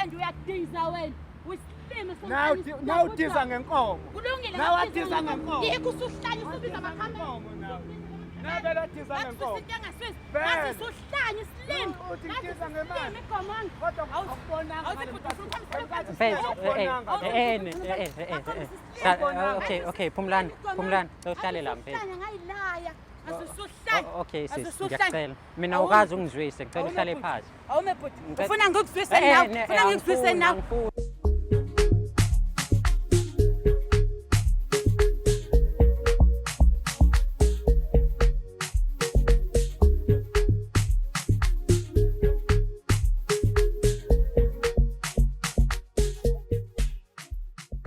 manje uyadiza wena. Uyisilime nawudiza ngenkomo. Kulungile. Nawadiza ngenkomo. Yikho usuhlanye usubiza amakhamera. Nabela diza ngenkomo. Mase usuhlanye isilime. Uthi ngidiza ngemali. Igomani. Kodwa awubonanga. Okay, Phumlani, sohlale la mfethu. Ngayilaya. Asusuhlanye. Okay sis, ngiyacela. Mina ukazi ungizwise, ngicela uhlale phansi. Awumebhuti. Ufuna ngikuzwise nawe. Ufuna ngikuzwise nawe.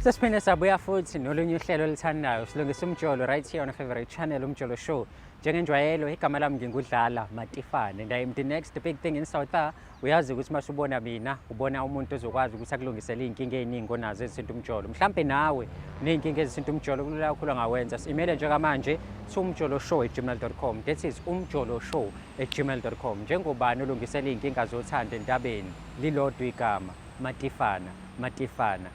Sesiphinde sabuya futhi nolunye uhlelo olithandayo silungisa umjolo right here on a favorite channel Umjolo Show. Njengenjwayelo igama lami ngingudlala Matifane and I am the next big thing in South Africa. Uyazi ukuthi masubona mina ubona umuntu ozokwazi ukuthi akulungisele inkinga eziningi onazo ezisinto umjolo. Mhlambe nawe nezinkinga ezisinto umjolo kulula kakhulu ngawenza. Email njengamanje umjoloshow@gmail.com. That is umjoloshow@gmail.com. Njengobani olungisela inkinga zothanda entabeni lilodwa igama Matifana.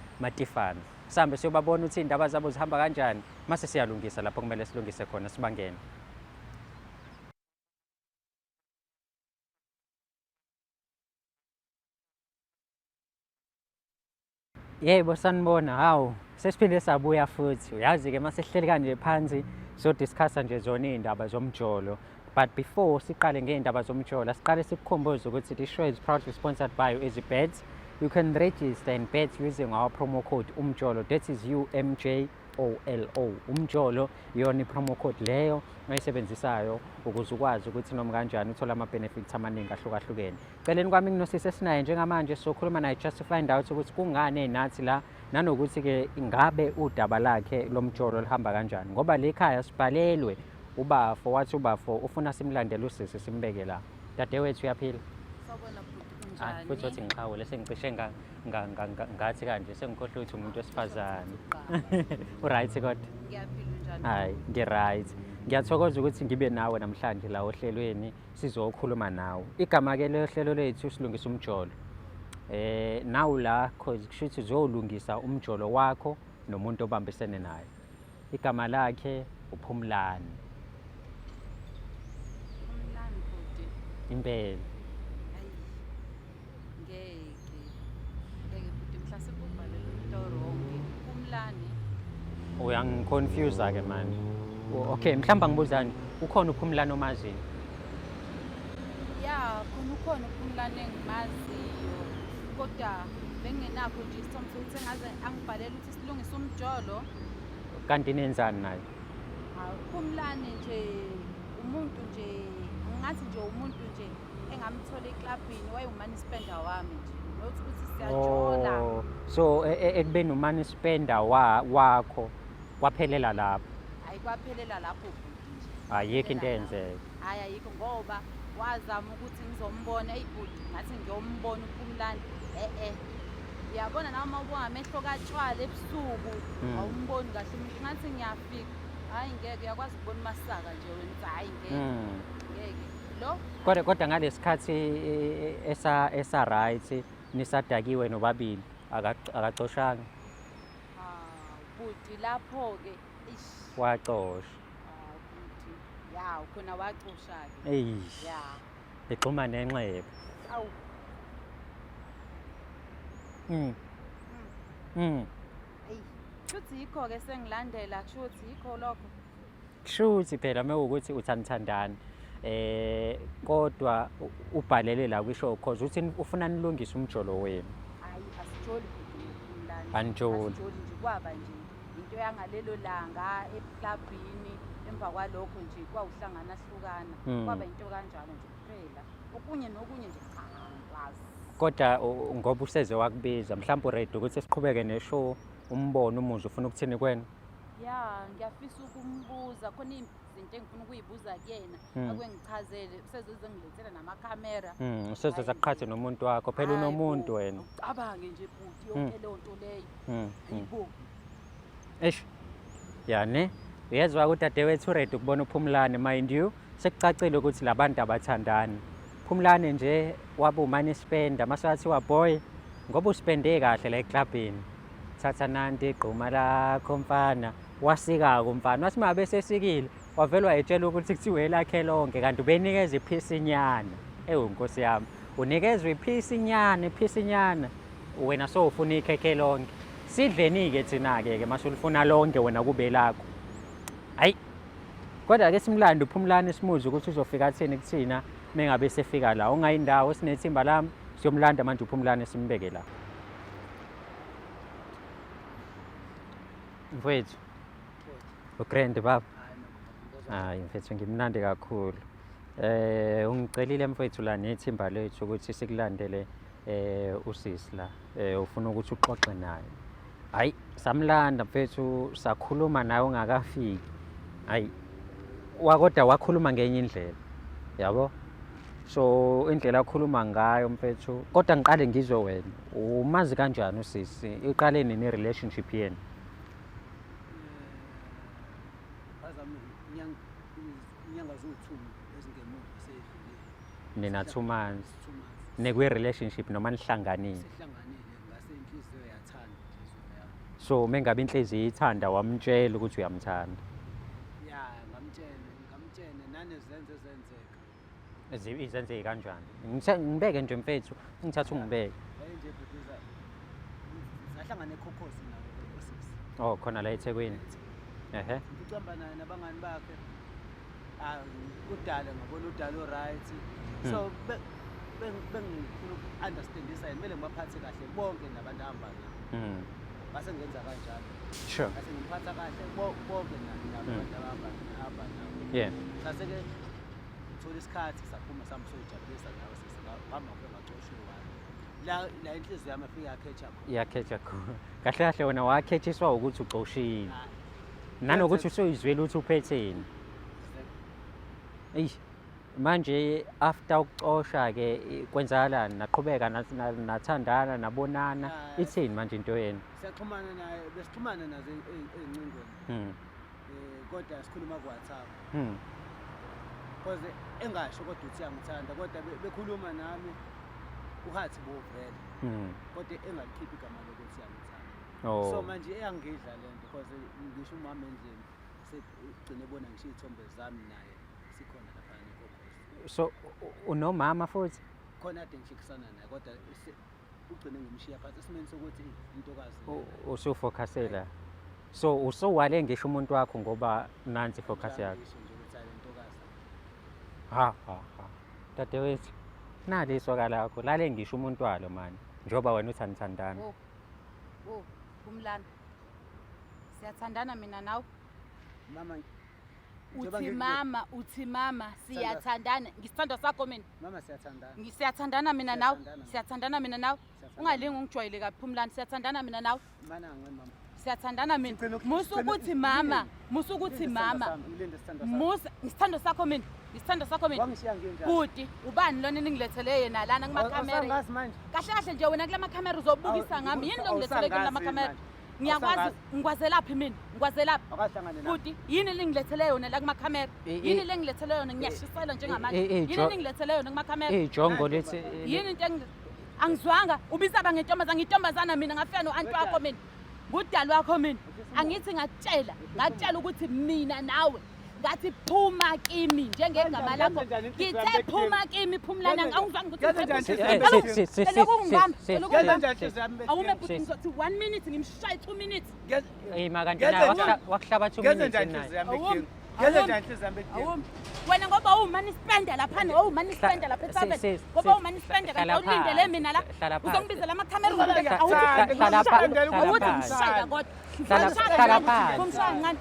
Sambe siyobabona ukuthi indaba zabo zihamba kanjani mase siyalungisa lapho kumele silungise khona sibangene. Yebo sanibona hawu sesiphinde sabuya futhi uyazi ke mase sihleli kanje phansi so discuss nje zona indaba zomjolo. But before siqale ngeindaba zomjolo siqale sikukhumbuze ukuthi the show is proudly sponsored by EasyBets. You can register and bet using our promo code UMJOLO. That is UMJOLO. UMJOLO yona promo code leyo oyisebenzisayo ukuze ukwazi ukuthi noma kanjani uthola ama benefits amaningi ahlukahlukene. Celeni kwami nginosise sinaye njengamanje sokhuluma naye just to find out ukuthi kungane nathi la nanokuthi ke ingabe udaba lakhe lomjolo lihamba kanjani ngoba le ekhaya sibhalelwe ubafo wathi ubafo ufuna simlandele usisi simbeke la. Dadewethu uyaphila? Futhi uthi ngiqhawule sengicishe ngathi kanje sengikhohlwe ukuthi umuntu wesifazane. Uright kodwa? Ngiyaphila njani? Hayi, ngi-right. Ngiyathokoza ukuthi ngibe nawe namhlanje la ohlelweni sizokhuluma nawe. Igama ke lohlelo lethu silungisa umjolo. Nawu la cause kushuthi uzolungisa umjolo wakho nomuntu obambisene naye. Igama lakhe uPhumlani. Umlando futhi. Impela. Uyangiconfuse ke manje. Okay, mhlamba ngibuzani ukhona uPhumlani omaziyo? Ya, khona uPhumlani engimaziyo. Kodwa benginakho nje isithombe sokuthi engaze angibhalele ukuthi silungise umjolo. Kanti nenzani naye? uPhumlani nje umuntu nje ngathi nje umuntu nje engamthola eklabhini wayumani spender wami nje. Nothi ukuthi siyajola. So ekubeni umani spender wakho kwaphelela lapho. Hayi kwaphelela lapho nje. Ayikho into eyenzeka. Hayi ayikho ngoba wazama ukuthi ngizombona eyibhudi ngathi ngiyombona uPhumlani uyabona nami ubonga amehlo kaTshwala ebusuku awumboni kahle umuntu ngathi ngiyafika hayi ngeke yakwazi ukubona masaka nje wena hayi ngeke lo kodwa ngalesikhathi esa right nisadakiwe nobabili akacoshanga budi lapho ke wacosha budi ya khona wacosha ke ya exhuma nenxeba awu Shuthi yikho ke sengilandela kushuthi yikho lokho. Kushuthi phela mewukuthi uthandana kodwa ubhalele la kwisho cause uthi ufuna nilungise umjolo wenu. Hayi asijoli umlando. Anjoli. Asijoli nje kwaba nje into yangalelo langa eklabhini emva kwalokho nje kwawuhlangana hlukana kwaba into kanjalo nje kuphela. Okunye nokunye nje cha ngikwazi. Kodwa ngoba useze wakubiza mhlawumbe ready ukuthi siqhubeke neshow umbono umuze ufuna ukuthini kwena? Ya ngiyafisa ukumbuza khona izinto engifuna ukuyibuza kuyena akwengichazele usezoze ngilethela namakhamera useze zakuqhathe nomuntu wakho phela unomuntu wena ucabange nje bhuti yonke leyo nto leyo yibo yani uyezwa ukuthi dadewethu ready ukubona uPhumlani mind you sekucacile ukuthi labantu abathandani Phumlani nje waba umani spender masathi wa boy ngoba uspende kahle la eklabhini thatha nanti igquma lakho mfana wasika-ke umfana wathi uma besesikile wavele wayetshela ukuthi kuthiwa elakhe lonke kanti ubenikeza iphisinyana nkosi yami unikezwa iphisinyana wena sowufuna ikhekhe lonke sidleni-ke thina-ke mase ulifuna lonke wena kube lakho hayi kodwa-ke simlande uphumlane simuze ukuthi uzofika kuthini kuthina mengabe sefika la ungayindawo esinethimba lami siyomlanda manje uphumlane simbeke la mfowethu ugrand baba hayi mfethu ngimnandi kakhulu ungicelile mfethu la nethimba lethu ukuthi sikulandele usisi la ufuna ukuthi uxoxe naye hayi samlanda mfethu sakhuluma naye ungakafiki hayi kodwa wakhuluma ngenye indlela yabo so indlela akhuluma ngayo mfethu kodwa ngiqale ngizwe wena umazi kanjani usisi iqale nini relationship yenu inyanga ziwu-2 ezingemuva seyedlulile nina 2 months nekwi-relationship noma nihlanganile sihlanganile ngase inhliziyo yathanda inhliziyo yami so mengabe inhliziyo ithanda wamtshela ukuthi uyamthanda ya ngamtshene nanezenzo ezenzeka izenzeke kanjani ngibeke nje mfethu ngithatha ungibeke wayenje bhuduza sahlangana ekhokhosi nawe osisi oh khona la eThekwini ehe ngicamba naye nabangani bakhe kudala ngabona udala o-right so bengifuna uku-understandisa yena kumele ngibaphathe kahle bonke nabantu ahamba nabo base ngenza kanjalo sure base ngiphatha kahle bonke nabantu ahamba nabo yeah sase-ke ngithola isikhathi saphuma sami soyijabulisa nawe sesihamba ngacoshiwe la inhliziyo yami afike yakhetha khona kahle kahle wena wakhethiswa ukuthi ucoshile nanokuthi usoyizwela ukuthi uphetheni eish manje after ukucosha-ke kwenzakalani naqhubeka nathandana nabonana ithini manje into yena siyaxhumana naye besixhumana nazo ey'ncingweni kodwa sikhuluma ku-WhatsApp because engasho kodwa uthi uyangithanda kodwa bekhuluma nami uhathi bovela kodwa engalikhiphi igama lokuthi uyangithanda so manje eyangidla le nto because ngisho umama endlini segcine ebona ngisho iy'thombe zami naye sikhona laphana enkokhosi so unomama futhi khona ade ngihlekisana naye kodwa ugcine ngimshiya phansi esimeni sokuthi intokazi usufocusela so usowale ngisho umuntu wakho ngoba nansi focus yakho ha dadewethu nali isoka lakho lale ngisho umuntu walo manje njoba wena uthandana Phumlane siyathandana mina nawe mama uthi mama siyathandana ngisithando sakho mina mama siyathandana siyathandana mina nawe siyathandana mina nawe ungalingi ungijwayele kabi Phumlane siyathandana mina nawe mana ngwe mama siyathandana mina musukuthi mama ngisithando sakho mina wangishiya ngenjani Bhuti ubani lona ningilethele yena lana kumakhamera usangazi manje kahle nje wena kula makhamera uzobukisa ngami yini lo ngilethele kula makhamera ngiyakwazi ngikwazelaphi mina ngikwazelaphi akahlangane na Bhuti yini lingilethele yona la kumakhamera yini lengilethele yona ngiyashisela njengamanje yini lingilethele yona kumakhamera ijongo lethi yini into angizwanga ubisaba ngentombazana mina ngafika no-anti wakho mina ngudali wakho mina angithi ngakutshela ukuthi mina nawe ngathi phuma kimi njengegama lakho ngithe phuma kimi Phumlane angizwanga ukuthi awume Bhuti ngizothi 1 minute ngimshaye 2 minutes makanti naye wakuhlaba 2 minutes wena ngoba uwumani spender laphana uwumani spender lapha eThaveni ngoba uwumani spender kanti ulindele mina la uzongibizela amakhamera awuthi ngishaya kodwa ngimshaya ngani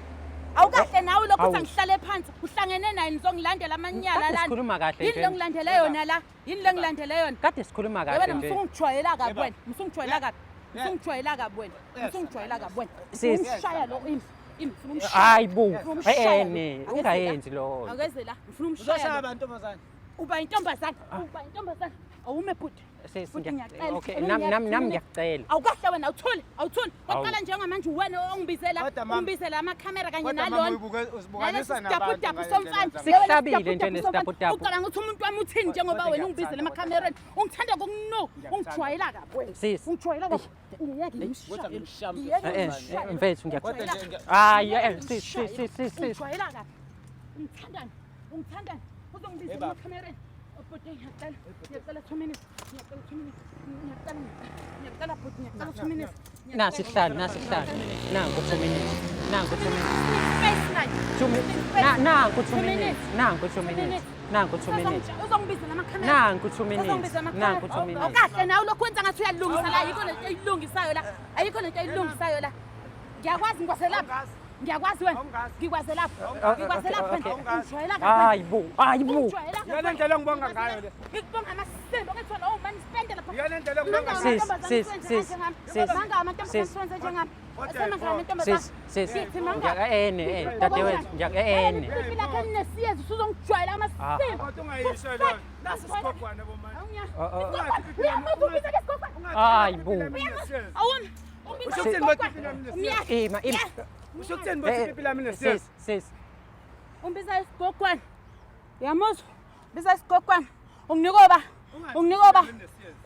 awukahle nawe lokho uthi angihlale phansi uhlangene naye nizongilandela amanyala lana yini lo ngilandele yona la yini lo ngilandele yona kade sikhuluma kahle wena msungijwayela kabi wena msungijwayela kabi wena ngishaya lo hayi bo ungayenzi lo akezela ngifuna uzoshaya umshaya abantu ntombazane uba intombazane awume bhuti Sis, Futhi ngiya- ngiyacela, okay, futhi nami ngiyacela. ngiyakucela. awukahle wena awuthuli Awu. waqala njengamanje wena ongibizela Kodwa mama- ungibizela amakhamera kanye Kodwa mama nalona uzibukanisa nabantu nalesitapu somfana Sikuhlabile nje nesitapu-tapu. ucabanga ukuthi umuntu wami uthini njengoba Kodwa wena ungibizela ngiyakuthanda, emakhamereni ungithanda kokuno ungijwayela kabi wena Sis. ungijwayela kabi ngiyeke Kodwa ngimshaye ngimshambe. Mfethu Kodwa nje hayi sis. ungijwayela kabi ungithandani uzongibiza Hey, baba. emakhamereni obhuti ngiyacela 2 minutes ngiyacela 2 minutes ngiyacela bhuti ngiyacela 2 minutes Nasihlalo. Nangu 2 minutes. Nangu 2 minutes. Space line. 2 minutes. Nangu 2 2 minutes. minutes. Nangu 2 minutes. Nangu 2 minutes. Uzongibizela amakhamera. Nangu 2 minutes. Uzongibizela Nangu 2 amakhamera. minutes. Kahle nawe lokho wenza ngathi uyalungisa la ayikho lento eyilungisayo la. Ayikho lento eyilungisayo la. Ngiyakwazi ngikwazelapha. Ngiyakwazi wena. Ngikwazelapha. Ngikwazelapha. Ungijwayela kabi. Hayi bo. Ungijwayela kabi. Iyona ndlela engibonga ngayo le. Ngikubonga amasendo ngithola man spend lapha. Iyona ndlela engibonga ngayo. Sis. Manga amantombazane njengami. Esemangala nentombazane. Sis. Ngithi manga. Ngiyaka-ene, dadewethu, ngiyaka-ene. Impilo yakhe nesiyezi usuzongijwayela amasendo. Kodwa ungayisho lona. Nasi isigogwana bomani. Hayi bo. Usho kutheni bathi impilo yami nesiyezi? Usho kutheni bathi impilo yami nesiyezi? Sis. Umbiza isigogwana. Uyamuzwa? Biza isigogwana. Unginikoba.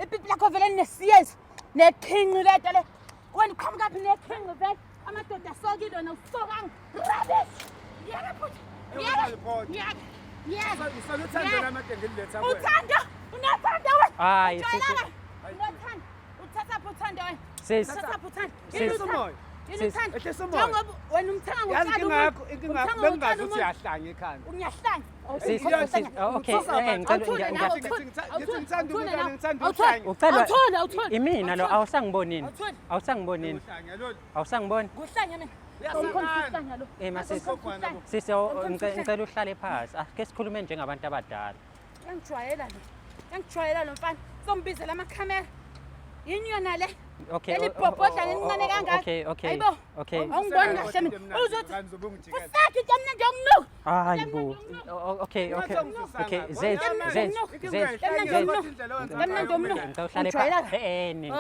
Ipipi lakho vele nesiyezi. Nekhinqi lento le. Wena uqhamuka phi nekhinqi vele? Amadoda asokile nosokanga. Rubbish. Yeke futhi. Yeke. Usaluthanda lama ngililetha kuwena. Uthanda. Unathanda wena. Hayi, sis. Uthanda. Uthatha phi uthanda wena? Sis. Uthatha phi uthanda? Sis. Umoya. Uthanda. Ehlisa umoya. Njengoba wena umthanga Yazi ngokuqala inkinga yakho, umuntu. inkinga yakho Umthanga bengazi ngokuqala ukuthi umuntu. uyahlanga ekhanda. Ungiyahlanga. Sis. Okay, Awuthole. Imina lo awusangibonini. Awuthole. Awusangibonini. Awusangiboni. Kuhlanya mina. Ma sis. Sis, ngicela uhlale phansi. Ake sikhulume njengabantu abadala. Engijwayela lo mfana. Sombizela amakhamera. Yini yona le? Okay. Elibhobhodla nelincane kangaka. Okay. Hayibo. Okay. Awungiboni kahle mina. Uzothi usakhi ke mina nje unginuka. Hayi bo. Okay. Ngicela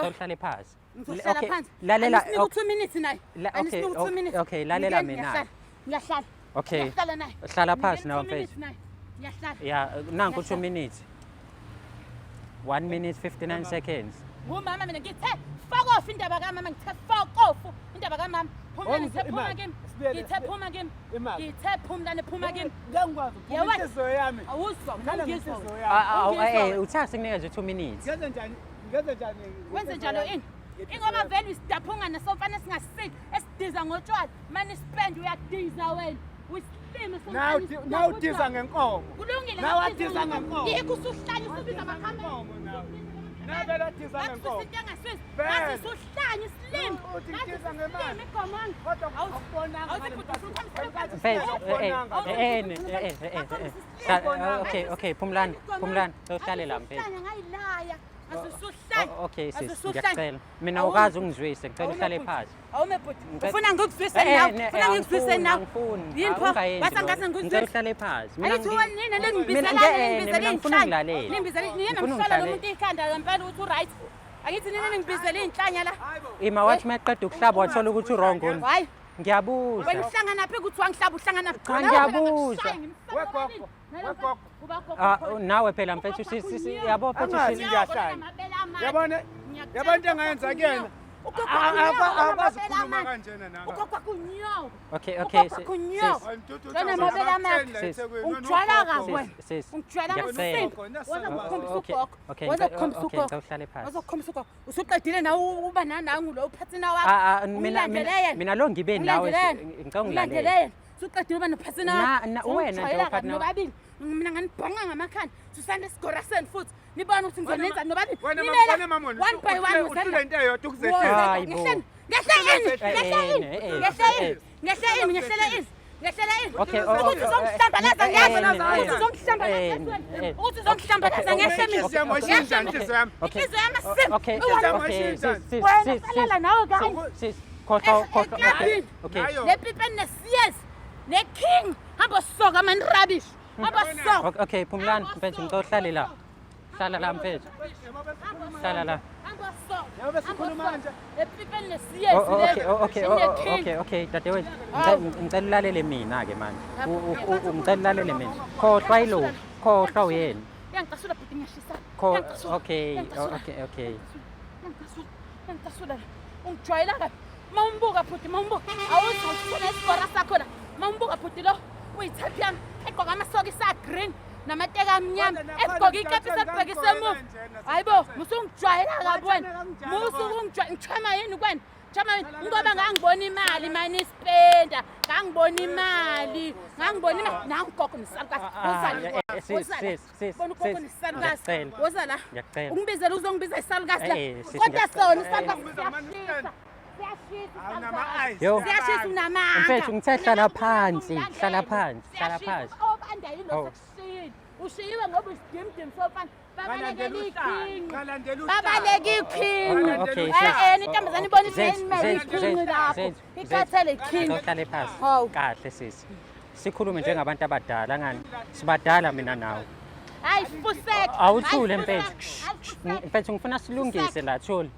uhlale phansi. Ngizohlala phansi. Lalela. Anisinika 2 minutes naye. Anisinika 2 minutes. Okay, lalela mina. Ngiyahlala. Okay. Ngiyahlala naye. Hlala phansi nawe mfethu. Ngiyahlala. Yeah, nangu 2 minutes. 1 minute 59 seconds. Umama mina ngithe fuck off indaba kamama ngithe fuck off indaba kamama. Phuma ngithe phuma kimi. Ngithe phuma kimi. Ngithe phuma kimi. Ngiyangikwazi Yewe. inhliziyo yami. Awuzwa Ngala ngizwa. ngenhliziyo yami. Uthasi kunikeza 2 minutes. Ngenze njani? Wenze njalo ini? Ingoba vele isidaphunga nesofana singasini esidiza ngotshwala. Manje spend uyadiza wena. Uyislime Nawu udiza ngenkomo. Kulungile. Nawu adiza ngenkomo. Yeke usuhlanya usubiza amakhamera. Navele adiza ngenkomo. Vele. Ngathi usuhlanya islim. Uthi ngitiza ngemali. Igomani. Kodwa awubonanga Mfethu, okay, phumlani, uhlale la mfethu. Ngayilaya. Asusuhlanya. Okay, sis, ngiyacela. Mina ukazi ungizwise, ngicela uhlale phansi. Awume bhuti. Ufuna ngikuzwise nawe. Ufuna ngikuzwise nawe. Angifuni. Yini pho? Wasangase ngikuzwise. Ngicela uhlale phansi. Ayithi wena nina ningibizela mina ngifuna ukulalela. Ningibizela nina Ngifuna mhlola lo ungidlalela. muntu ikhanda ngempela ukuthi uright. Akithi nina ningibizela inhlanya la. Ima wathi maqeda ukuhlaba wathola ukuthi wrong on. Hayi. Ngiyabuza. Wena uhlangana phi ukuthi wangihlaba uhlangana phi? Cha, ngiyabuza. wegogo. Nawe phela mfethu yabo mfethu Angazi ngiyahlanya. Yabona into engayenza kuyena. Akwazi ukukhuluma kanjena nawe. Ugogo kunyawo. Okay, Kunyawo. Wena mabele amandla. Ungijwala kabi wena. Ungijwala amasimba. Wazokukhombisa ugogo. Wazokukhombisa ugogo. Uhlale phansi. Wazokukhombisa ugogo. Usuqedile nawe uba nanangu lo uphathina wakho. Mina lo ngibe nawe ngilandelele. Usuqedile uba nophathina wakho. Wena nje uphathina nobabili. Mina nganibhonqa ngamakhanda. Susande sigoraseni futhi. Nibona ukuthi ngizonenza nobabili. Wena mama one by one uthule into eyodwa Hayi bo. Ngehlela ini. Okay, Ukuthi uzongihlambalaza ngiyazi. Ukuthi uzongihlambalaza. Ukuthi uzongihlambalaza ngehle mina. Inhliziyo yamasimba. Okay. Wena salala nawe kanye. Sis, khohlo. Okay. Le pipe nesiyezi. Ne king. Hamba soka man rubbish. Hamba soka. Okay, phumlani mfethu ngicela uhlale la. hlala la mfethu. Hlala la. Yabe sikhuluma nje. Epipeni lesiyezi Okay, dadewethu. Ngicela ulalele mina ke manje. Ngicela ulalele mina. Khohlwa yilo, khohlwa uyena. Yangicasula bhuti ngiyashisa. Okay. Yangicasula. Ungijwayela kabi. Mawumbuka bhuti, mawumbuka. Awuzusona isikora sakho la. Mawumbuka bhuti lo. Uyithapi yami egqoka amasokisi a-green namateka amnyama egqoka ikepisi elibhekise emuva. Hayibo, musungijwayela kabi wena. Ngichama yini kwena? Chama yini? Ngoba ngangibona imali manje ispenda. Ngangibona imali. Nangigogo nesalukazi. Ngiyacela. Woza la. Ngiyacela. Ungibizela uzongibiza isalukazi la. Sis, Kodwa sona isalukazi siyashisa. Yo. Siyashisa unamanga. Mfethu ngithe hlala phansi, hlala phansi. Obanda yilo sekushiyile. Ushiyiwe ngoba usidimdim sofana. Babalekela iqhinqi. Babaleka iqhinqi. Okay, Intombazane ibona iqhinqi lakho. Ikhathele iqhinqi. Uhlale phansi. Hawu. Kahle sisi. Sikhulume njengabantu abadala ngani? Sibadala mina nawe. Hayi fuseke. Awuthule mfethu. Mfethu ngifuna silungise la Thuli.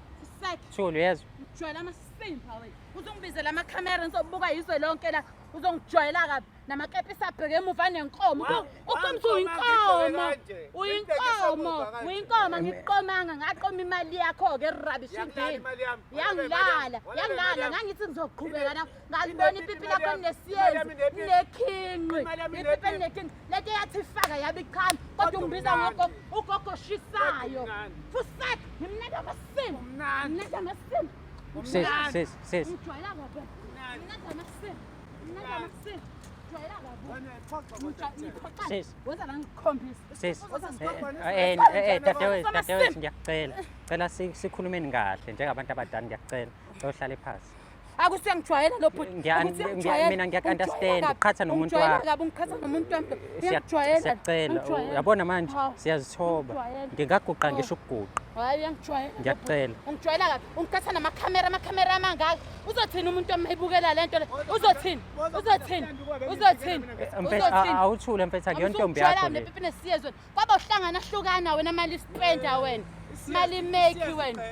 Thuli yezwa. Ujwayela amasimba wena. Uzongibizela amakhamera ngizobuka yizwe lonke la. Uzongijwayela kabi. Namakepisi abheke emuva nenkomo. Uqomisa uyinkomo. Ngiqomanga ngaqoma imali yakho ke rubbish indini. Yangilala. Ngangithi ngizoqhubeka na. Ngazibona ipipi lakho nesiyezi, nekhinqi. Ipipi nekhinqi. Leke yathi faka yabe ikhama. Kodwa ungibiza ngogogo, ugogo shisayo. Fuseke, ngimnenda amasimba. Sis. Ngijwayela kabi. Ngimnenda amasimba. Sis. Woza la ngikhombisa. Sis. Dadewethu ngiyacela. Cela sikhulumeni kahle njengabantu abadala ngiyacela. Uhlale phansi. Akusiyangijwayela lo bhuti. Mina ngiyakunderstand uqhatha nomuntu wakho. Ungikhatha nomuntu wami. Siyacela. Uyabona manje siyazithoba. Ngingaguqa ngisho ukuguqa. Hayi uyangijwayela. Ngiyacela. Ungijwayela kabi. Ungikhatha amakhamera amangaka. Uzothini umuntu mayibukela lento le? Uzothini? Awuthule mfethu akuyontombi yakho le. Nepipi nesiyezwe. Kwaba uhlangana hlukana wena mali spenda wena. Mali make wena.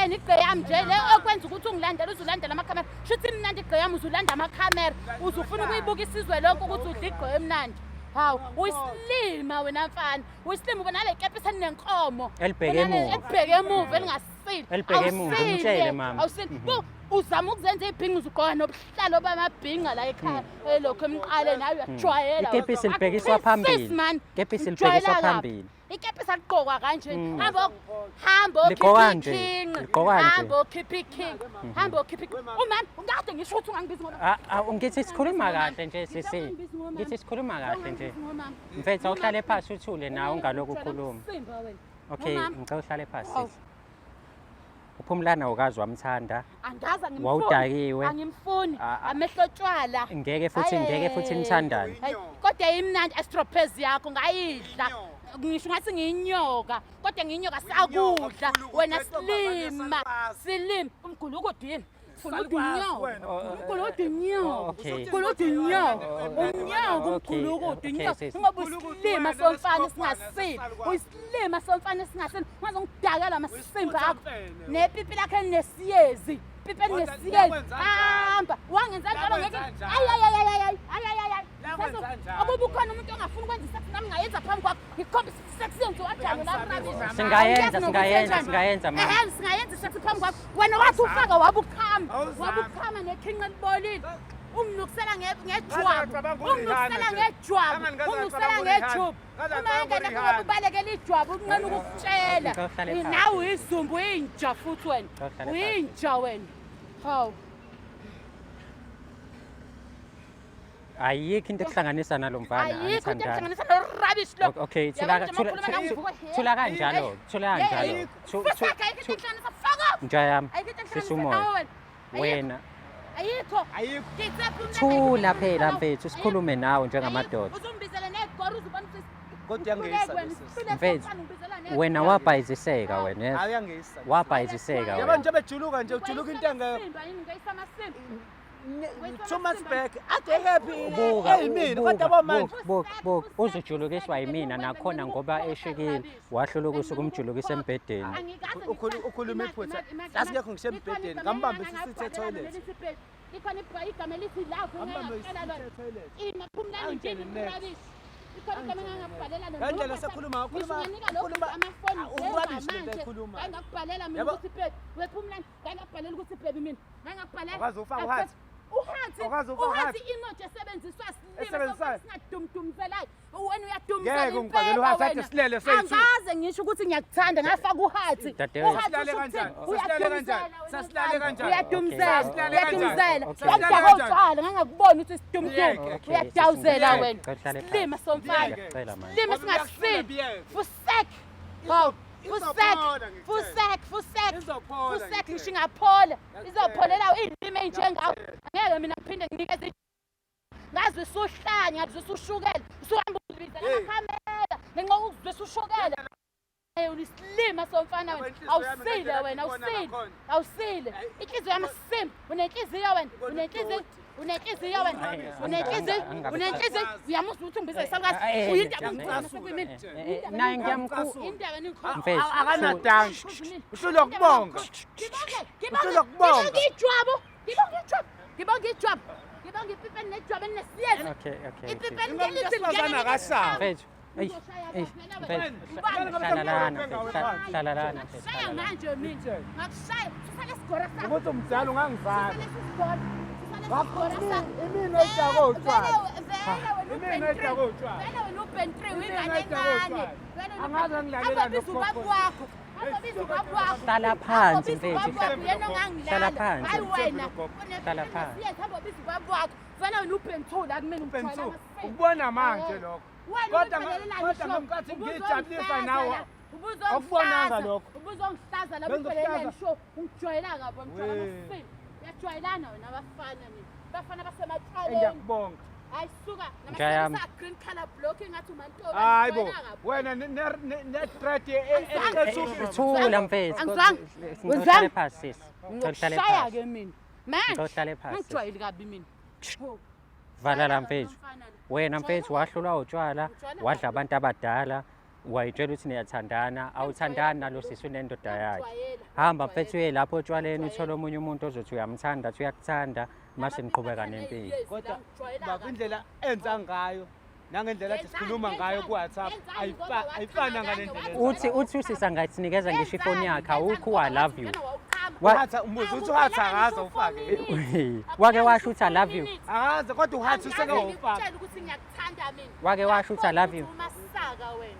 Igqe yami nje le okwenza ukuthi ungilandela uzulandela amakhamera. Shuthi mnandi igqe yami uzulanda amakhamera. Uzufuna ukuyibuka isizwe lonke ukuthi udla igqe emnandi. Hawu, uyislima wena mfana. Uyislima ubona le kepisi enenkomo. Elibheke emuva elingasili. Elibheke emuva umtshele mama. Awusili. Uzama ukuzenza ibhinqa uzugoka nobuhlalo bamabhinqa la ekhaya. Lokho emqaleni ayi uyajwayela. Ikepisi libhekiswa phambili. Ikepisi libhekiswa phambili. Ikepisi aliqokwa kanje. Hamba okhipha umama ungade ngisho ukuthi ungangibizi ngoba ngithi sikhuluma kahle nje sisi. Mfethu awuhlale phansi uthule nawe ungaloku ukhuluma. Okay, ngicela uhlale phansi sisi. Uphumlana ukazi wamthanda. Angaza ngimfuni. Wawudakiwe. Angimfuni. Amehlo tshwala. Ngeke futhi nithandane. Kodwa imnandi astropezi yakho ngayidla. Ngisho ngathi ngiyinyoka kodwa ngiyinyoka sakudla wena silima umgulukudu yini ngoba usilima somfana singasili ungazongidakela amasimba akho nepipi lakho elinesiyezi hamba wangenza njalo ngeke akubukhona umuntu ongafuni ukwenza isex nami ngayenza phambi kwakho ngikhombisa isex yenziwa kanjani lapha singayenza mama singayenza isex phambi kwakho wena wathi ufaka wabukhama nekhinqa libolile unginukisela ngejwabu uma engane ngoba ubalekela ijwabu uncane ukukutshela nawe uyizumbu uyinja futhi wena uyinja wena hawu ayikho into ekuhlanganisa nalo mfana ayikho into ekuhlanganisa no rubbish lo okay thula kanjalo nja yami sisumoya wena ayikho thula phela mfethu sikhulume nawe njengamadoda uzombizela negoro uzubona kodwa yangeyisa mfethu wena wabhayiziseka wena wabhayiziseka yabanje bejuluka nje ujuluka into engekho 2 months back ade happy eyimini kodwa bomanje buka uzujulukiswa yimina nakhona ngoba eshekile wahlulukisa ukumjulukisa embhedeni. ukhuluma iphutha asingekho ngisho embhedeni ngambambe sisithe toilet likhona igama elithi love ngiyacela lona imaphumlani nje rubbish likhona igama engingabhalela lona ngandlela sekhuluma amafoni urubbish lento ekhuluma ngingakubhalela mina ukuthi babe wephumlani ngingakubhalela ukuthi babe mina ngingakubhalela Akwazi ufa uhathi uhathi imoto esebenziswa silima singadumdumzelayo wena uyadumzela Ngeke ungibhakele uhathi athi silele sethu. angaze ngisho ukuthi ngiyakuthanda ngafaka uhathi Sihlale kanjani? Sihlale kanjani? Sasilale kanjani? uyadumzela Sihlale uyadumzela kanjani? wakudaka utshala ngangakuboni ukuthi sidumdume Ngeke. uyadawuzela Ngeke. wena Uhlale phansi. silima somfana Ngiyacela manje. silima singasili fusek hawu fusek ngisho ingaphola izopholela ilimi enjengawo angeke mina ngiphinde nginikeze ngazi usuhlanya ngazi usushukela usuhamba ulibiza namakhamera ngenxa ukuzwe usushukela ulisilima somfana wena awusile wena awusile inhliziyo yami simba unenhliziyo wena unenhliziyo uyamuzwa ukuthi ngibiza isalukazi uyindaba ngicasukimini naye ngiyamkhulu indaba eningikhulu mfethu Akanadanga. Uhlulwa kubonga. ngibonga ijwabu ngibonga ipipeni nejwabu elinesiyezi okay ipipeni Sifazana kashawa. mfethu hlala lana shaya manje mina ngakushaya sisale sigora sakho Ukuthi umdala ungangivala. Imini Vele edako utshwala. wena ubhentri uyingane encane. Angaze ngilalela Ababiza ubaba wakho. Ababiza ubaba wakho. Hlala phansi Ababiza mfethu, ubaba wakho, yena ongangilala. hlala phansi. Hayi wena. Hlala phansi. Yes, ababiza ubaba wakho. Vele wena ubhenthula akumele Bensu. Ukubona manje lokho. Kodwa kodwa ngenkathi ngijabulisa nawe. Awukubonanga lokho. ubuzongihlaza la Bengizokuhlaza. uphelele show ungijwayela ngabo ngithola Wee. amasini uyajwayelana wena abafana nini bafana basemaqaleni Ngiyakubonga. hayi suka Ngiyami. namasini green color block engathi umantoba Hayibo. ngijwayela ngabo. Wena ne-threat thula mfethu Angizwanga. ngihlale phansi sis ngihlale Ngizokushaya phansi ke mina manje ngihlale phansi angijwayeli kabi mina vala la mfethu wena mfethu wahlulwa utshwala wadla abantu abadala wayitshela ukuthi niyathandana awuthandani nalo sisi unendoda yakhe hamba mfethu uye lapho otshwaleni uthole omunye umuntu ozothi uyamthanda athi uyakuthanda mase niqhubeka nempilo kodwa baba indlela enza ngayo nangendlela athi sikhuluma ngayo ku-WhatsApp ayifana ngalendlela uthi usisa ngayisinikeza ngisho ifoni yakhe awukho I love you umbuzo uthi uhathi akaze ufake. wake washo ukuthi I love you Akaze kodwa uhathi useke wawufaka. ngitshela ukuthi ngiyakuthanda mina wake washo ukuthi I love you umasaka wena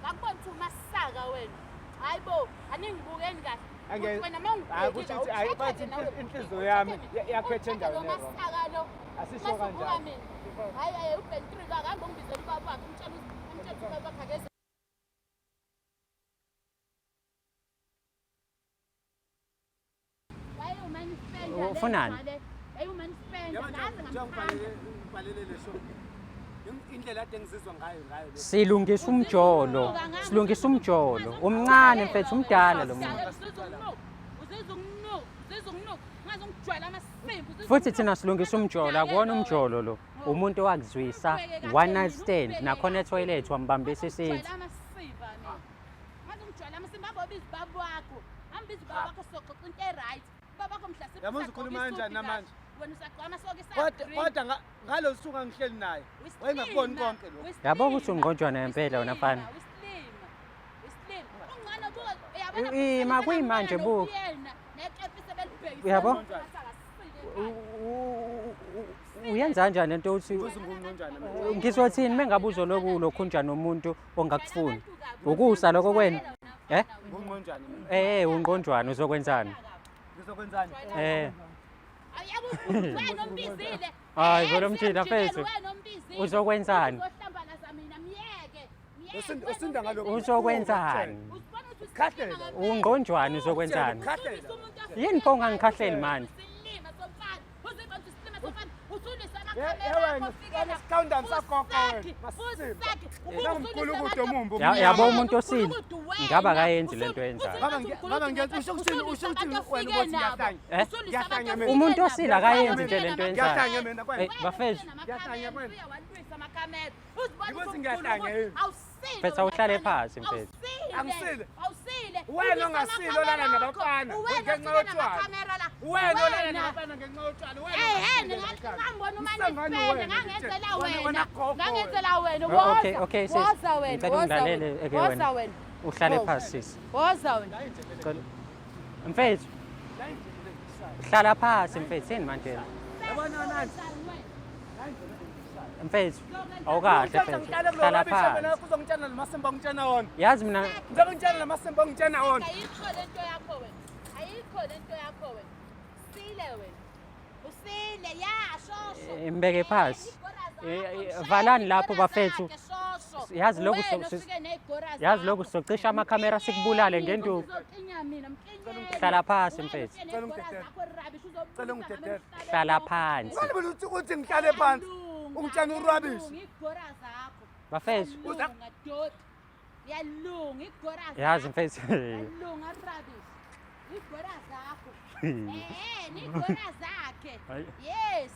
ngakubona ukuthi umasaka wena hayibo aningibukeni kahle Angeke. Ukuthi wena mawungibhekile, Akusho ukuthi awukhethe bathi nawe. inhliziyo yami yakhethe endaweni Lo yakho. masaka lo Asisho Mase kanjalo. ubuka mina. Hayi ubhentri kahambe ungibizela ubaba wakhe umtshela ukuthi ubaba wakhe akeze hayi umani spender Ufunani? hayi umani spender ngaze ngibhalele le show indlela ade ngizizwa ngayo le silungisa umjolo umncane mfethu umdala lo muntu futhi thina silungisa umjolo akuwona umjolo lo umuntu owakuzwisa one night stand nakhona etoilet wambambisa isithi Yamuzi ukhuluma kanjani namanje? Kodwa ngalo suka ngihleli naye wayengakuboni konke lokho yabo ukuthi ungqonjwana ngempela wena mfana ima kuyimanje buka Uyabo? uyenza kanjani lento uthi ngizothini mengabuzo lokulo khunja nomuntu ongakufuni ukusa lokho kwena ungqonjani ungqonjwana uzokwenzani ngizokwenzani hayi vele umthina mfethu uzokwenzani usinda ngalokho uzokwenzani khahlela ungqonjwana uzokwenzani khahlela yini pho ungangikhahleli manje Yabo umuntu osile ngaba akayenzi lento yenzayo. Umuntu osile akayenzi nje lento yenzayo. Bafethu Mfethu awuhlale phansi mfethu. Angisile. Wena ongasilo lana nabafana ngenxa yotshwala. Wena olala nabafana ngenxa yotshwala. Okay sis. Ngicela ungidlalele eke wena. Uhlale phansi sis. Woza wena. Mfethu hlala phansi mfethu yini manje? Mfethu awukahle mfethu hlala phansi. Kuzongitshana namasemba ngitshana wona. Yazi mina Ngizongitshana namasemba ngitshana wona. Ayikho lento yakho wena. Ayikho lento yakho wena. Sile wena. Usile ya shosho. imbeke phansi. Valani lapho bafethu. Yazi lokhu sizocisha amakhamera sikubulale ngenduku. Hlala phansi mfethu. Hlala phansi. Wena uthi ngihlale phansi. Ungitshana urubbish. Bafethu Yalunga igora zakho. yazi mfethu. Yalunga rubbish. Igora zakho. Igora zakhe. Yes.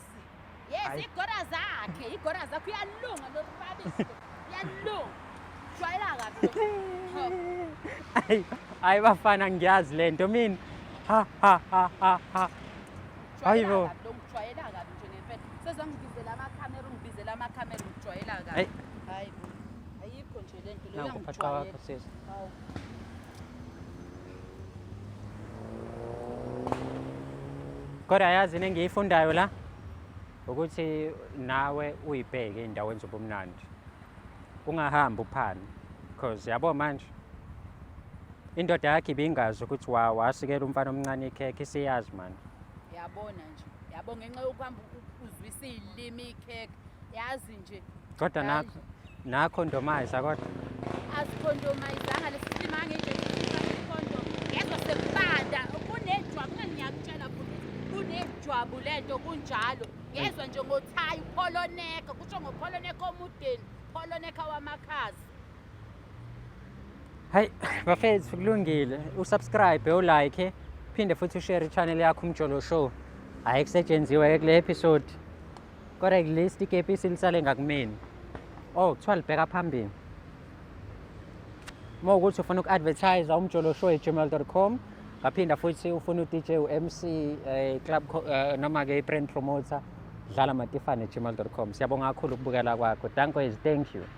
Yes, igora zakhe. Igora zakho yalunga lo rubbish. Yalunga. Jwayela kabi. Hayi bafana ngiyazi lento mina. Ha. Hayibo. Ngijwayela kabi nje ngempela. Sezongibizela amakhamera ngijwayela kabi. Hayi. Ayikho nje lento leyo Ngiphaqa wakho sis. Hawu. Kodwa yazi nengiyifundayo la ukuthi nawe uyibheke indawo zobumnandi. Ungahambi uphana because yabo manje indoda yakhe ibingazi ukuthi wasikela umfana omncane ikhekhe isiyazi manje. Yabona nje. Yabo ngenxa yokuhamba uzwisa ilimi ikhekhe. Yazi nje. Kodwa nakho ndomayiza kodwa. Asikhondomayizanga lesisima nje ikhondom. Yezwa sekubanda kunejwabu ngiyakutshela futhi kunejwabu lento kunjalo. Yezwa nje ngothayi upholoneka kusho ngopholoneka omudeni, pholoneka wamakhazi. Hayi bafethu kulungile usubscribe ulike phinde futhi ushare i-channel yakho Umjolo Show. Hayi kusetshenziswe kule episode. Kodwa list ikepisi lisale ngakumeni. Kuthiwa libheka phambili. Mawukuthi ufuna uku-advertise umjoloshow@gmail.com ngaphinda futhi ufuna uDJ uMC club noma-ke i-brand promoter dlala matifane@gmail.com. Siyabonga kakhulu ukubukela kwakho. Thank you.